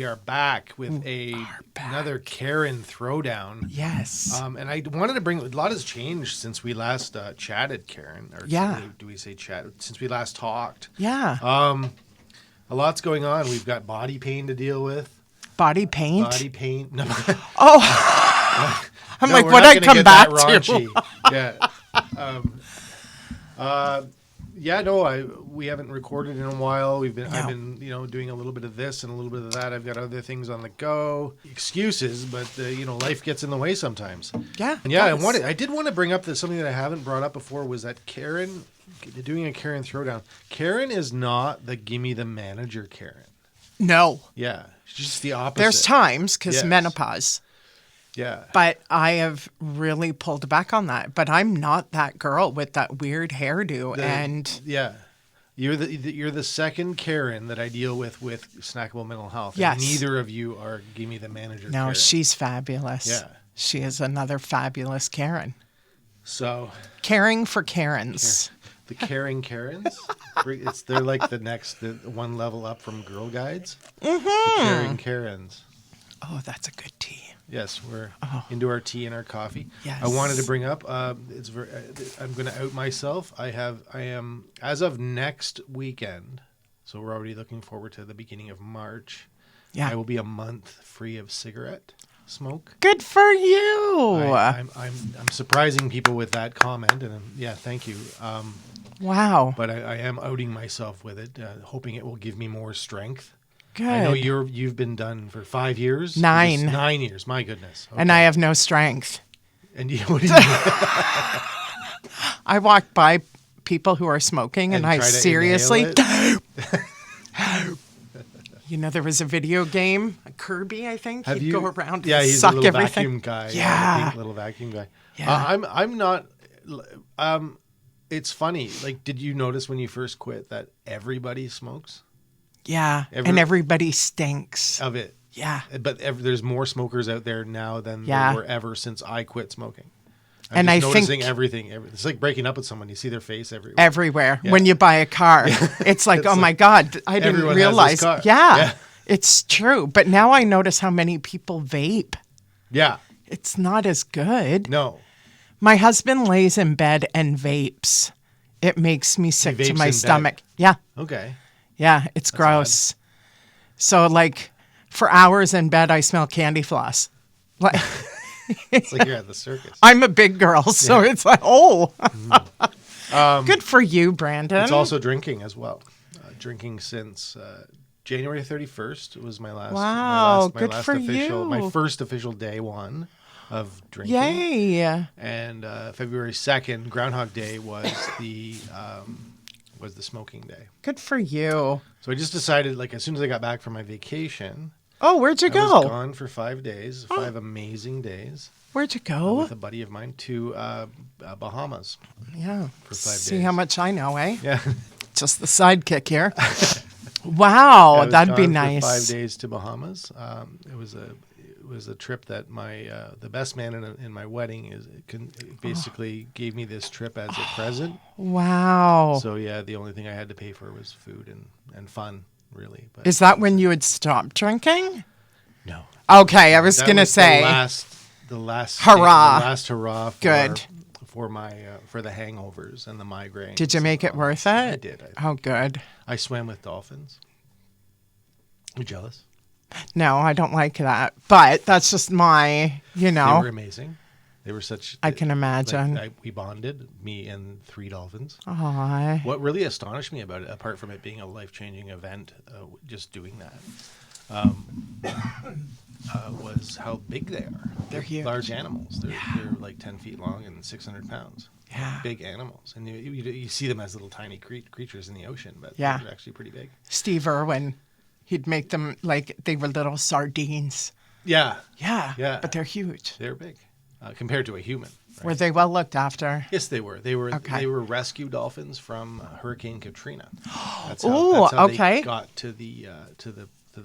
We are back with another Karen Throwdown. Yes. And I wanted to bring, a lot has changed since we last chatted, Karen. Or do we say chat? Since we last talked. Yeah. A lot's going on. We've got body pain to deal with. Body paint? Body paint. No. Oh. I'm no, like, we're what not I gonna come get back that raunchy. to? We haven't recorded in a while. I've been, doing a little bit of this and a little bit of that. I've got other things on the go. Excuses, but life gets in the way sometimes. Yeah. And I did want to bring up something that I haven't brought up before was that Karen, doing a Karen Throwdown. Karen is not the gimme the manager Karen. No. Yeah. She's just the opposite. There's times because menopause. Yeah. But I have really pulled back on that. But I'm not that girl with that weird hairdo. Yeah. You're the second Karen that I deal with Snackable Mental Health. Yes. And neither of you are gimme the manager No, Karen. she's fabulous. Yeah. She is another fabulous Karen. So. Caring for Karens. The Caring Karens? They're like the one level up from Girl Guides. Mm-hmm. The Caring Karens. Oh, that's a good tea. Yes, we're into our tea and our coffee. Yes. I wanted to bring up. I'm going to out myself. I am as of next weekend. So we're already looking forward to the beginning of March. Yeah. I will be a month free of cigarette smoke. Good for you. I'm surprising people with that comment, and thank you. Wow. But I am outing myself with it, hoping it will give me more strength. Good. I know you've been done for 5 years. 9. 9 years. My goodness. Okay. And I have no strength. And what do you do? I walk by people who are smoking and I seriously. There was a video game, Kirby, I think. He'd go around and he's suck a little everything. Vacuum guy. Yeah. Pink little vacuum guy. Yeah. I'm not. It's funny. Like, did you notice when you first quit that everybody smokes? Yeah, and everybody stinks. Of it. Yeah. But there's more smokers out there now than there were ever since I quit smoking. I'm just noticing everything. It's like breaking up with someone. You see their face everywhere. Everywhere. Yeah. When you buy a car. It's like, oh my God, I didn't realize. Has this car. Yeah, it's true. But now I notice how many people vape. Yeah. It's not as good. No. My husband lays in bed and vapes. It makes me sick to my stomach. Bed? Yeah. Okay. Yeah, it's gross. Odd. So, like, for hours in bed, I smell candy floss. Like, it's like you're at the circus. I'm a big girl, so it's like, good for you, Brandon. It's also drinking as well. Drinking since January 31st was my last. Wow, good for official, you. My first official day one of drinking. Yay! And February 2nd, Groundhog Day, was the smoking day. Good for you. So I just decided, like, as soon as I got back from my vacation. Oh, where'd you go? I was gone for 5 days, 5 amazing days. Where'd you go? With a buddy of mine to Bahamas. Yeah. For 5 days. See how much I know, eh? Yeah. Just the sidekick here. Wow, that'd be nice. For 5 days to Bahamas. It was a trip that my the best man in my wedding basically gave me this trip as a present. Wow. So the only thing I had to pay for was food and fun, really. But is that when you had stopped drinking? No. Okay, I was gonna say the last hurrah. The last hurrah. For for the hangovers and the migraines. Did you make it worth it? I did. Oh, good. I swam with dolphins. You jealous? No, I don't like that. But that's just my, They were amazing. They were such. I can imagine. We bonded, me and 3 dolphins. Aww. What really astonished me about it, apart from it being a life-changing event, just doing that, was how big they are. They're huge. Large animals. They're like 10 feet long and 600 pounds. Yeah. Big animals. And you see them as little tiny creatures in the ocean, but they're actually pretty big. Steve Irwin, he'd make them like they were little sardines. Yeah. Yeah. Yeah. But they're huge. They're big compared to a human. Right? Were they well looked after? Yes, they were. They were rescue dolphins from Hurricane Katrina. That's how they got to the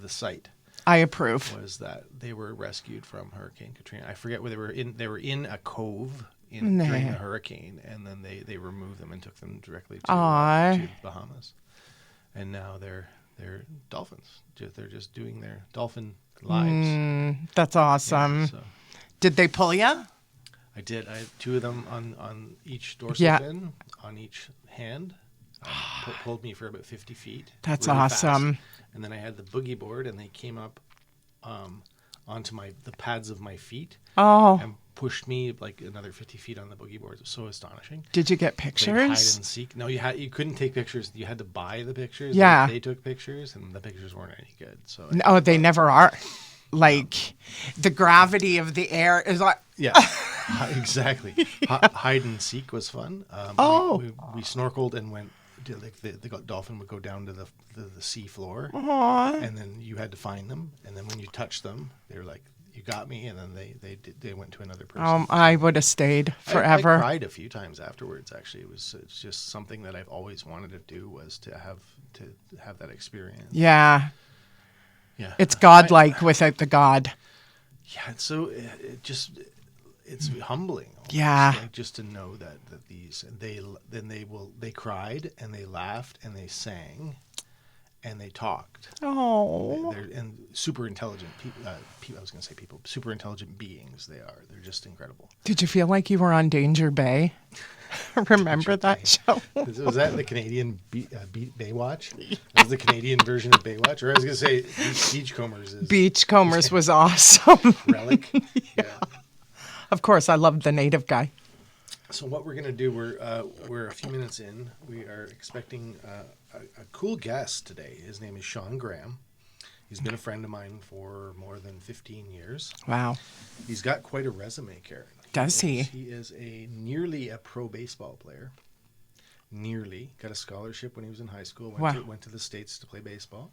site. I approve. Was that they were rescued from Hurricane Katrina? I forget where they were in. They were in a cove during the hurricane, and then they removed them and took them directly to Bahamas. And now they're they're dolphins. They're just doing their dolphin lives. That's awesome. Yeah, so Did they pull you? I did. I had 2 of them on each dorsal Yeah. fin, on each hand. Pulled me for about 50 feet. That's really awesome. fast. And then I had the boogie board, and they came up onto the pads of my feet Oh, and pushed me like another 50 feet on the boogie board. It was so astonishing. did you get Played hide pictures? and seek. No, you couldn't take pictures. You had to buy the pictures. Yeah. They took pictures, and the pictures weren't any good. So Oh, they never are. Like the gravity of the air is like, yeah, exactly. Hide and seek was fun. Oh. We snorkeled and went. Like the dolphin would go down to the sea floor, aw. and then you had to find them. And then when you touched them, they were like, "You got me." And then they went to another person. I would have stayed I forever. cried a few times afterwards. Actually, it's just something that I've always wanted to do, was to have that experience. Yeah. Yeah, It's godlike without the God. Yeah, so it's humbling. Almost, Yeah. like, just to know that these, and they cried and they laughed and they sang and they talked. Oh. And super intelligent people. I was going to say people, super intelligent beings. They are. They're just incredible. Did you feel like you were on Danger Bay? Remember that show? Was that the Canadian Baywatch? That was the Canadian version of Baywatch, or I was going to say Beachcombers is Beachcombers was awesome. Relic. Yeah. Of course, I loved the native guy. So what we're going to do, we're a few minutes in. We are expecting a cool guest today. His name is Sean Graham. He's been a friend of mine for more than 15 years. Wow. He's got quite a resume, Karen. Does he? He is nearly a pro baseball player. Nearly. Got a scholarship when he was in high school. Went to the States to play baseball.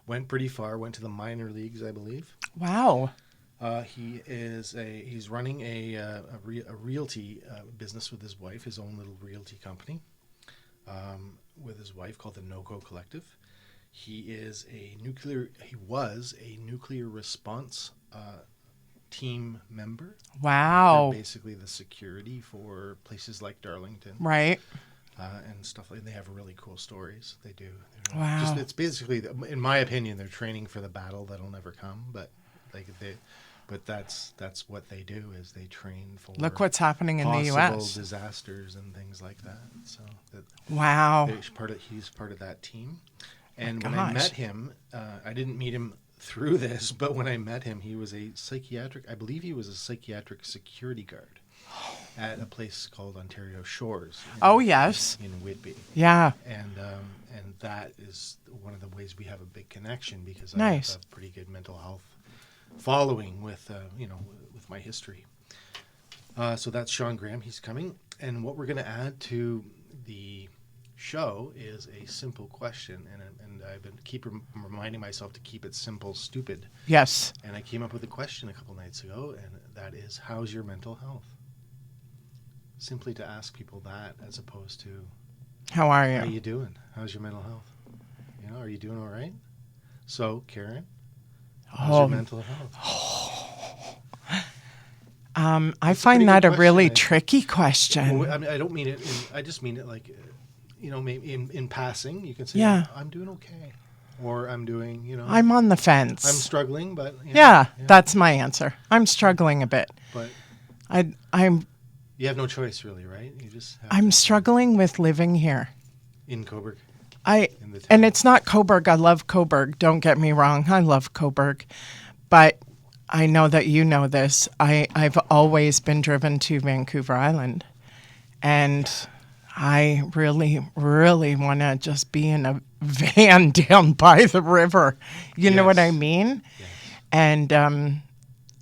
Went pretty far. Went to the minor leagues, I believe. Wow. He's running a realty business with his wife, his own little realty company, with his wife, called the NoCo Collective. He was a nuclear response team member. Wow. They're basically the security for places like Darlington, Right. and stuff like. They have really cool stories. They do. Wow. It's basically, in my opinion, they're training for the battle that'll never come. But that's what they do, is they train for. Look what's happening in the possible U.S. disasters and things like that. So Wow. he's part of that team. And My when I gosh. met him, I didn't meet him through this, but when I met him, he was I believe he was a psychiatric security guard at a place called Ontario Shores. Oh, yes. In Whitby. Yeah. And that is one of the ways we have a big connection, because Nice. I have a pretty good mental health following with with my history. So that's Sean Graham. He's coming, and what we're going to add to the show is a simple question, and I've been reminding myself to keep it simple, stupid. Yes. And I came up with a question a couple nights ago, and that is, how's your mental health? Simply to ask people that, as opposed to, How are how you? you doing? How's your mental health? Are you doing all right? So, Karen, how's your mental health? I It's a pretty find that good a really question, tricky question. Well, I mean, I don't mean it. I just mean it like, maybe in passing, you can say, Yeah. I'm doing okay, or I'm doing, I'm on the fence. I'm struggling, but Yeah, that's my answer. I'm struggling a bit. But I'm you have no choice, really, right? You just have I'm struggling with living here. in Cobourg. In the town. And it's not Cobourg. I love Cobourg. Don't get me wrong. I love Cobourg. But I know that you know this. I've always been driven to Vancouver Island. And I really, really want to just be in a van down by the river. You know what I Yes. mean? Yes. And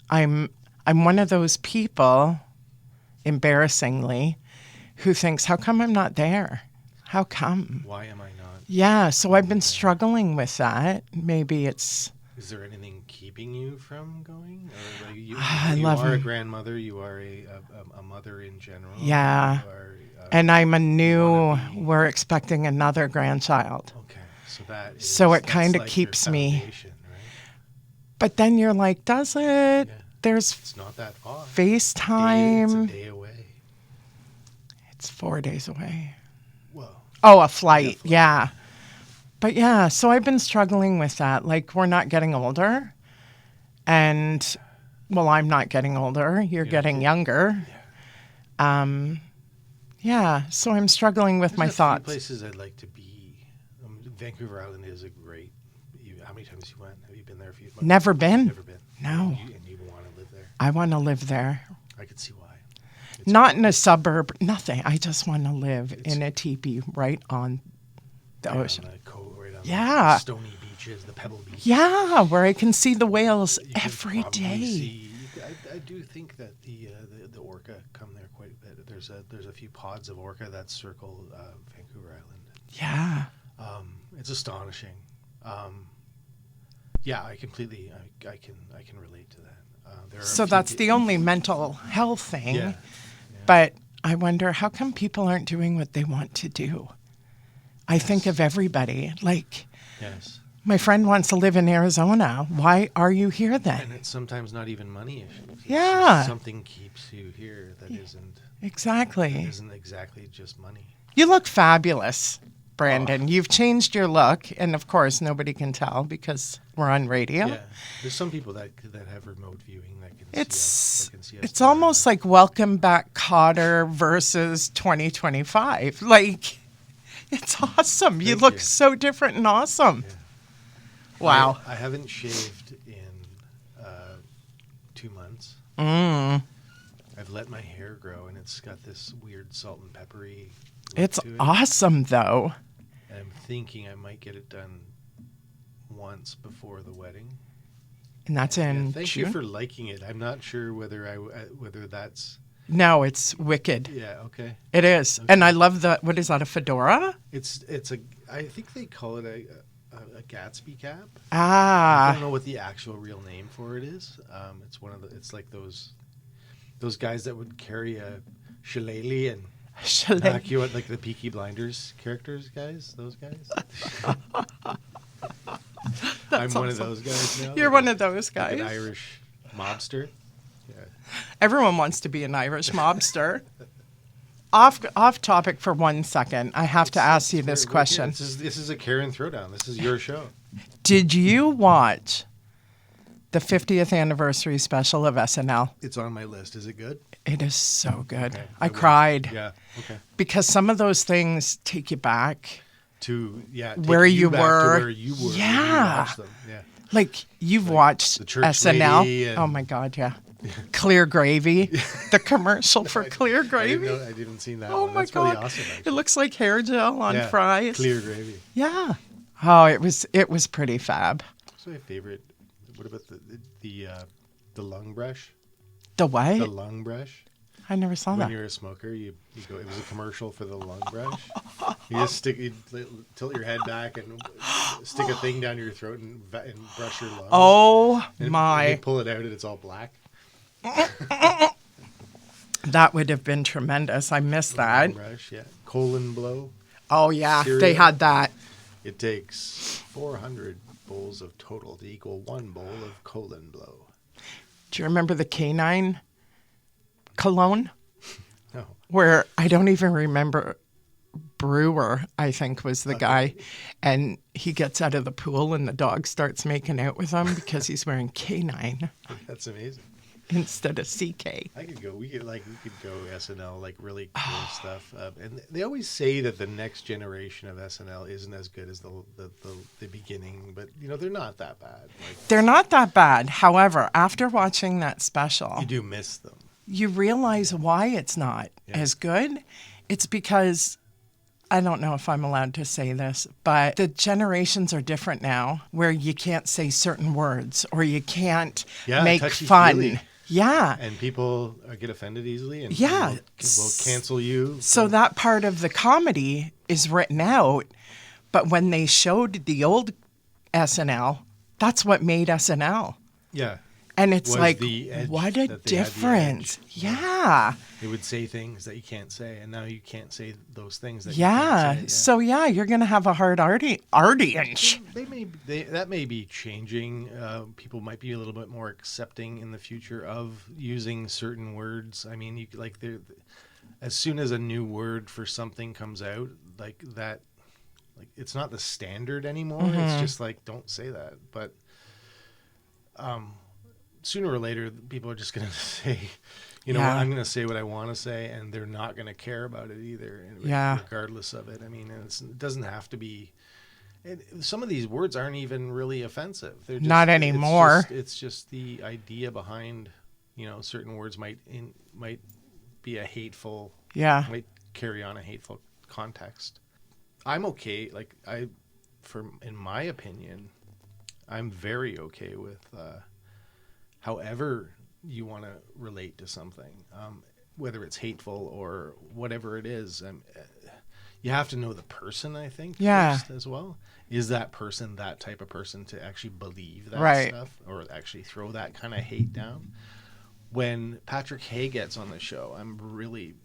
I'm one of those people, embarrassingly, who thinks, how come I'm not there? How come? Why am I not? Yeah, so I've been struggling with that. Maybe it's... Is there anything keeping you from going? Or like you love are a him. grandmother. You are a mother in general. Yeah. You are, And I'm a wanna be- we're expecting another grandchild. okay, so that. Is, So it that's kinda like your keeps me- foundation, right? But then you're like, does it? Yeah. There's It's not that far. It's FaceTime. a day away. It's 4 days away. Well, Oh, a flight. Yeah. But yeah, so I've been struggling with that. Like, we're not getting older. And, well, I'm not getting older. You're getting younger. Yeah, so I'm struggling with There's my a few thoughts. places I'd like to be. Vancouver Island is a great. How many times you went? Have you been there? Never been. Never been. No. And you want to live there? I want to live there. I could see why. Not in a suburb, nothing. I just want to live in a teepee right on the ocean. Right on Yeah. the stony beaches, the pebble beaches. Yeah, where I can see the whales You could every probably day. see- I do think that the orca come there quite a bit. There's a few pods of orca that circle Vancouver Island. Yeah. It's astonishing. Yeah, I completely I can relate to that. There are So a few that's the only mental health thing. Yeah. But I wonder how come people aren't doing what they want to do? I think of everybody. Like, Yes. my friend wants to live in Arizona. Why are you here And then? it's sometimes not even money issues. It's Yeah. just something keeps you here that isn't Exactly. exactly just money. You look fabulous, Brandon. You've changed your look. And of course, nobody can tell because we're on radio. Yeah. There's some people that have remote viewing that can see us. It's That can see us it's better. almost like Welcome Back Cotter versus 2025. Like, it's awesome. You Thank look you. so different and awesome. Wow. I haven't shaved in 2 months. I've let my hair grow, and it's got this weird salt and peppery look It's to it. awesome, though. And I'm thinking I might get it done once before the wedding. And that's Yeah, in thank June. you for liking it. I'm not sure whether whether that's No, it's wicked. yeah okay. It is. And I love the, what is that, a fedora? It's a I think they call it a Gatsby cap. I Ah, don't know what the actual real name for it is. It's one of the. It's like those guys that would carry a shillelagh and knock you out, like the Peaky Blinders characters, guys. Those guys. I'm one of those guys now. You're one of those like guys. an Irish mobster. Yeah. Everyone wants to be an Irish mobster. Off topic for 1 second. I have to ask you this We're here. question. This is a Karen Throwdown. This is your show. Did you watch the 50th anniversary special of SNL? It's on my list. Is it good? It is so good. Okay, I will. cried Yeah. Okay. because some of those things take you back. To take Where you back to were. where you were. when you Yeah. watched them. Yeah. Like, you've watched the church SNL. lady and- Oh my God, yeah. Clear Gravy. The commercial for Clear I Gravy. didn't see that Oh one. my That's God. really awesome. It Actually. looks like hair gel on Yeah, fries. Clear gravy. Yeah. Oh, it was pretty fab. That's my favorite. What about the lung brush? The what? The lung brush. I never saw When that. you're a smoker, you go. It was a commercial for the lung brush. You just tilt your head back and stick a thing down your throat and brush your lungs. Oh And you my. pull it out and it's all black. That would have been tremendous. I missed that. Lung brush, yeah. Colon blow. Oh yeah, they Cereal. had that. It takes 400 bowls of total to equal 1 bowl of colon blow. Do you remember the canine cologne? No. Where I don't even remember, Brewer, I think, was the guy. And he gets out of the pool and the dog starts making out with him because he's wearing canine That's amazing. instead of CK. I could go. We could go SNL, like really cool stuff. And they always say that the next generation of SNL isn't as good as the beginning, but they're not that bad. Like, They're not that bad. However, after watching that special, you do miss them. you realize why it's not as good. It's because, I don't know if I'm allowed to say this, but the generations are different now where you can't say certain words or you can't make fun. touchy-feely. Yeah. And people get offended easily, and Yeah. will cancel you. So that part of the comedy is written out, but when they showed the old SNL, that's what made SNL. Yeah, And it's Was like, the edge what a that they had the difference. edge. Yeah. they would say things that you can't say, and now you can't say those things that Yeah. you can't say. So, yeah, you're going to have a hard audience. That may be changing. People might be a little bit more accepting in the future of using certain words. I mean, as soon as a new word for something comes out, like that, like it's not the standard anymore. Mm-hmm. It's just like, don't say that. But sooner or later, people are just going to say, you know, Yeah. I'm going to say what I want to say, and they're not going to care about it either, Yeah. regardless of it. I mean, it doesn't have to be. Some of these words aren't even really offensive. They're just, Not anymore. It's just the idea behind, you know, certain words might be a hateful, Yeah. might carry on a hateful context. I'm okay. Like in my opinion, I'm very okay with however you want to relate to something, whether it's hateful or whatever it is. You have to know the person, I think, first as well. Is that person that type of person to actually believe that stuff or actually throw that kind of hate down? When Patrick Hay gets on the show, I'm really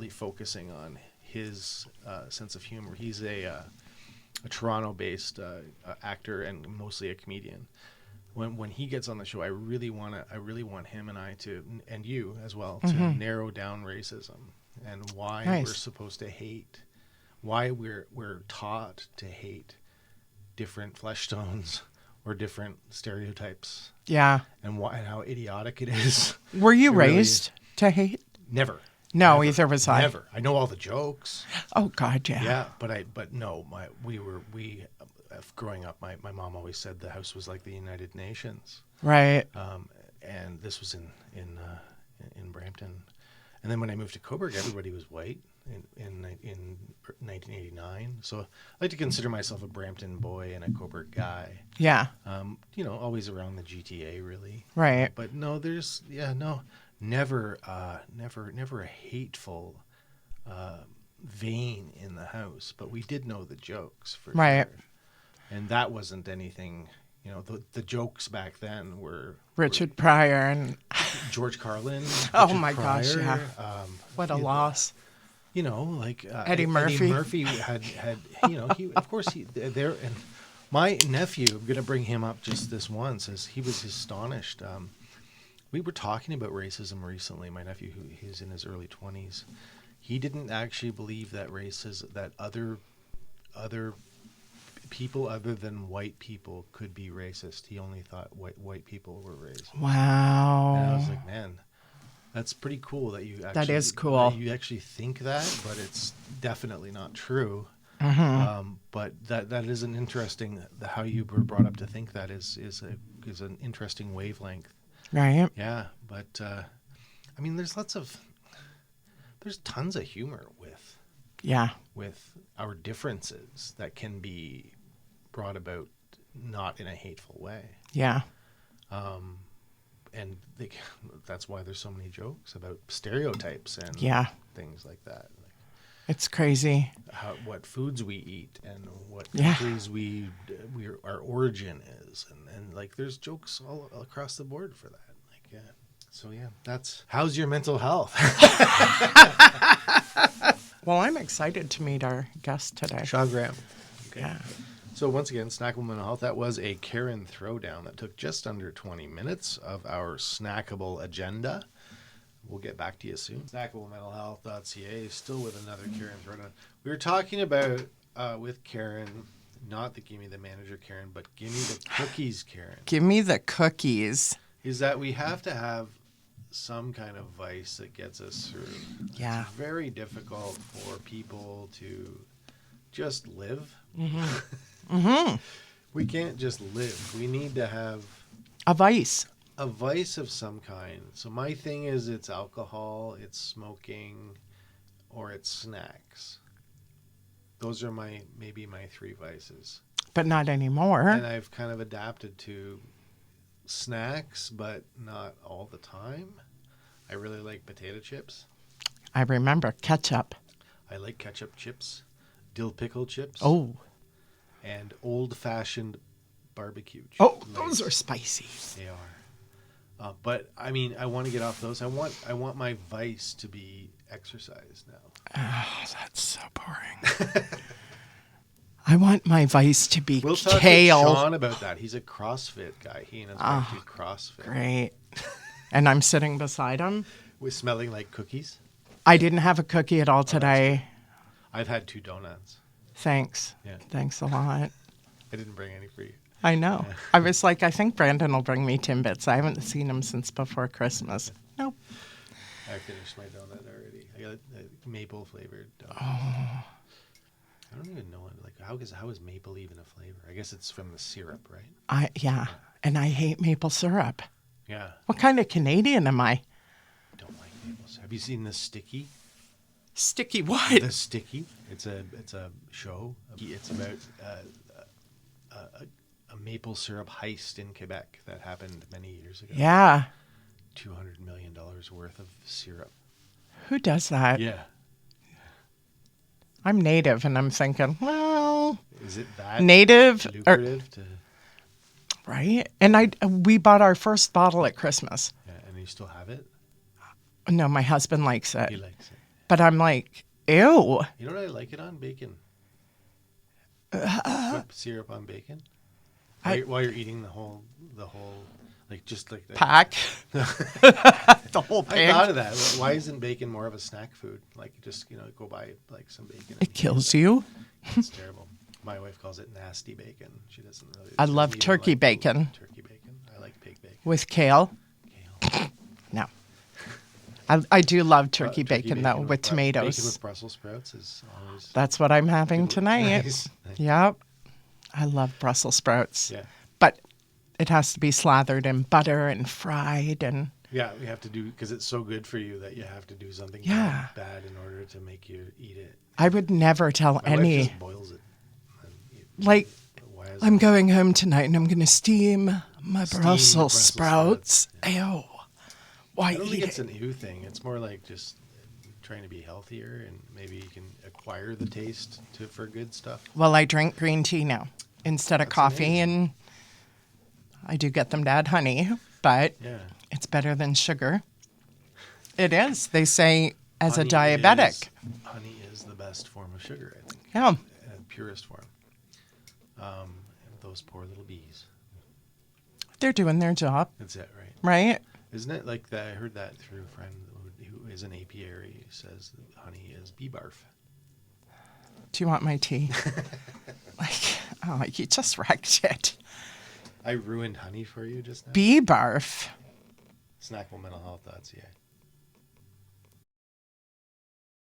focusing on his sense of humor. He's a Toronto-based actor and mostly a comedian. When he gets on the show, I really want him and I to, and you as well, to narrow down racism and why we're supposed to hate. Why we're taught to hate different flesh tones or different stereotypes. Yeah. And how idiotic it is. Were you raised to hate? Never. No, Never. either was I. Never. I know all the jokes. Oh God, yeah. Yeah, but no, growing up, my mom always said the house was like the United Nations. Right. And this was in Brampton. And then when I moved to Cobourg, everybody was white in 1989. So I like to consider myself a Brampton boy and a Cobourg guy. Yeah. You know, always around the GTA, really. Right. But no, never a hateful vein in the house. But we did know the jokes for right. sure. And that wasn't anything. You know, the jokes back then were Richard Pryor and George Carlin. Oh Richard my Pryor, gosh, yeah. What a loss. You know, like Eddie Murphy. Eddie Murphy had you know, he of course he there. And my nephew, I'm going to bring him up just this once, as he was astonished. We were talking about racism recently. My nephew, he's in his early 20s, he didn't actually believe that that other people other than white people could be racist. He only thought white people were racist. Wow. And I was like, man, that's pretty cool that you actually, that is cool. That you actually think that, but it's definitely not true. Mm-hmm. But that is an interesting, how you were brought up to think that is an interesting wavelength. Right. Yeah, but I mean, there's tons of humor with our differences that can be brought about not in a hateful way. Yeah. And that's why there's so many jokes about stereotypes and things like that. Like it's crazy. What foods we eat and what countries our origin is, and like there's jokes all across the board for that. Like so that's how's your mental health? Well, I'm excited to meet our guest today. Sean Graham. Okay. Yeah. So once again, Snackable Mental Health, that was a Karen Throwdown that took just under 20 minutes of our snackable agenda. We'll get back to you soon. SnackableMentalHealth.ca, still with another Karen Throwdown. We were talking about, with Karen, not the Gimme the Manager Karen, but Gimme the Cookies Karen. Give me the cookies. Is that we have to have some kind of vice that gets us through. Yeah. It's very difficult for people to just live. Mm-hmm. Mm-hmm. We can't just live. We need to have a vice of some kind. So my thing is, it's alcohol, it's smoking, or it's snacks. Those are maybe my three vices. But not anymore. And I've kind of adapted to snacks, but not all the time. I really like potato chips. I remember ketchup. I like ketchup chips, dill pickle chips. Oh. And old-fashioned barbecue chips. Oh, those are spicy. They are. But I mean, I want to get off those. I want my vice to be exercise now. Oh, that's so boring. I want my vice to be we'll talk kale. to Sean about that. He's a CrossFit guy. He and his wife do CrossFit. Great. And I'm sitting beside him. We're smelling like cookies. I didn't have a cookie at all today. I've had 2 donuts. Thanks. Yeah. Thanks a lot. I didn't bring any for you. I know. I was like, I think Brandon will bring me Timbits. I haven't seen him since before Christmas. Nope. I finished my donut already. I got a maple flavored donut. Oh. I don't even know like how is maple even a flavor? I guess it's from the syrup, right? Yeah. And I hate maple syrup. Yeah. What kind of Canadian am I? I don't like maple syrup. Have you seen the Sticky? Sticky what? The Sticky. It's a show. It's about a maple syrup heist in Quebec that happened many years ago. Yeah. $200 million worth of syrup. Who does that? Yeah. I'm native, and I'm thinking, well, Is it that native lucrative to? Right? And we bought our first bottle at Christmas. Yeah, and you still have it? No, my husband likes it. He likes it. But I'm like, ew. You know what I like it on? Bacon. Put syrup on bacon. While you're eating the whole, like just like the Pack. The whole I pan. thought of that. Why isn't bacon more of a snack food? Like just go buy like some bacon. It kills you. It's terrible. My wife calls it nasty bacon. She doesn't really. I she love doesn't even turkey like bacon. Turkey bacon. I like pig bacon. With kale. Kale. No. I do love turkey bacon, though, with tomatoes. Bacon with Brussels sprouts is always. That's what I'm having tonight. Nice. Yep. I love Brussels sprouts. Yeah. But it has to be slathered in butter and fried and. Yeah, we have to do because it's so good for you that you have to do something Yeah. bad in order to make you eat it. I would never tell My wife any. just boils it. Like, Why is I'm that? going home tonight and I'm going to steam my Steam Brussels Brussels sprouts. sprouts. Ew. Why I don't eat think it? it's an ew thing. It's more like just trying to be healthier and maybe you can acquire the taste for good stuff. Well, I drink green tea now instead of That's coffee, amazing. and I do get them to add honey, but Yeah. it's better than sugar. It is. They say as a Honey diabetic. Honey is the best form of sugar, I think. Yeah. Purest form. Those poor little bees. They're doing their job, That's it, right? right? Isn't it like that? I heard that through a friend who is an apiary who says that honey is bee barf. Do you want my tea? You just wrecked it. I ruined honey for you just now. Bee barf. Snackable mental health.ca.